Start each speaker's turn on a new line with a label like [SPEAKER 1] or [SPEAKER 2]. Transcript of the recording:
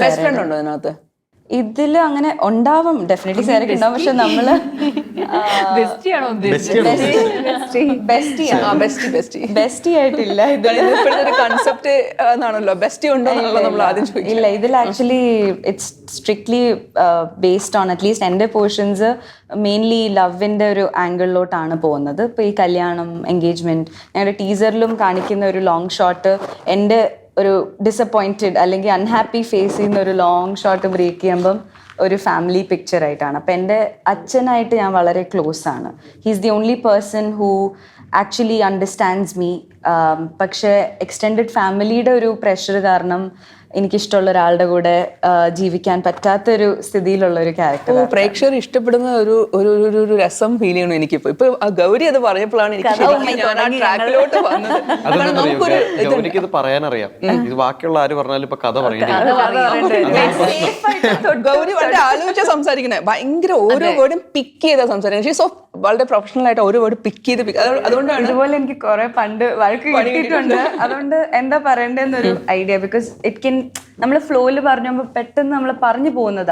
[SPEAKER 1] Best friend ഉണ്ടോ അതിനകത്ത്?
[SPEAKER 2] ഇതില് അങ്ങനെ ഉണ്ടാവും, ഡെഫിനറ്റ്ലി സാരൊക്കെ ഉണ്ടാവും. പക്ഷെ നമ്മള് ബെസ്റ്റി ആയിട്ടില്ല.
[SPEAKER 1] ഇപ്പോഴത്തെ കൺസെപ്റ്റ് എന്നാണല്ലോ, ബെസ്റ്റി ഉണ്ടോ എന്നുള്ളത് നമ്മൾ ആദ്യം ചോദിക്കും.
[SPEAKER 2] ഇല്ല, ഇതിൽ actually it's strictly based on at least എൻ്റെ പോർഷൻസ് മെയിൻലി ലവിൻ്റെ ഒരു ആംഗിളിലോട്ടാണ് പോകുന്നത്. ഇപ്പോൾ ഈ കല്യാണം, എൻഗേജ്മെന്റ്, ഞങ്ങളുടെ ടീസറിലും കാണിക്കുന്ന ഒരു ലോങ് ഷോട്ട് എൻ്റെ ഒരു ഡിസപ്പോയിൻറ്റഡ് അല്ലെങ്കിൽ അൺഹാപ്പി ഫേസ് ചെയ്യുന്ന ഒരു ലോങ് ഷോട്ട് ബ്രേക്ക് ചെയ്യുമ്പം ഒരു ഫാമിലി പിക്ചർ ആയിട്ടാണ്. അപ്പം എൻ്റെ അച്ഛനായിട്ട് ഞാൻ വളരെ ക്ലോസ് ആണ്. He's the only person who actually understands me. പക്ഷേ എക്സ്റ്റെൻഡഡ് ഫാമിലിയുടെ ഒരു പ്രഷർ കാരണം എനിക്കിഷ്ടമുള്ള ഒരാളുടെ കൂടെ ജീവിക്കാൻ പറ്റാത്തൊരു സ്ഥിതിയിലുള്ള ഒരു ക്യാരക്ടർ.
[SPEAKER 1] പ്രേക്ഷകർ ഇഷ്ടപ്പെടുന്ന ഒരു രസം ഫീൽ ചെയ്യണം എനിക്കിപ്പോ. ഇപ്പൊ ഗൗരി അത് പറഞ്ഞപ്പോഴാണ് ട്രാക്കിലോട്ട് വന്നത്.
[SPEAKER 3] ഗൗരിക്ക് ഇത് പറയാനറിയാം, ഇത് ബാക്കിയുള്ള ആര് പറഞ്ഞാലും ഇപ്പൊ കഥ പറയണേ.
[SPEAKER 1] ഗൗരി വളരെ ആലോചിച്ചാ സംസാരിക്കണേ, ഭയങ്കര ഓരോ വേർഡും പിക്ക് ചെയ്താ സംസാരിക്കുന്നത്. സോ വളരെ പ്രൊഫഷണൽ ആയിട്ട് ഓരോ വേർഡ് പിക്ക് ചെയ്ത് അതുകൊണ്ടാണ്
[SPEAKER 2] ഇതുപോലെ എനിക്ക് കുറെ പണ്ട് വഴക്ക് കിട്ടിയിട്ടുണ്ട്. അതുകൊണ്ട് എന്താ പറയണ്ടെന്നൊരു ഐഡിയ, ബിക്കോസ് ഇറ്റ് കെൻ നമ്മൾ ഫ്ലോയിൽ പറഞ്ഞുമ്പോൾ പെട്ടെന്ന് നമ്മൾ പറഞ്ഞു പോകുന്നത്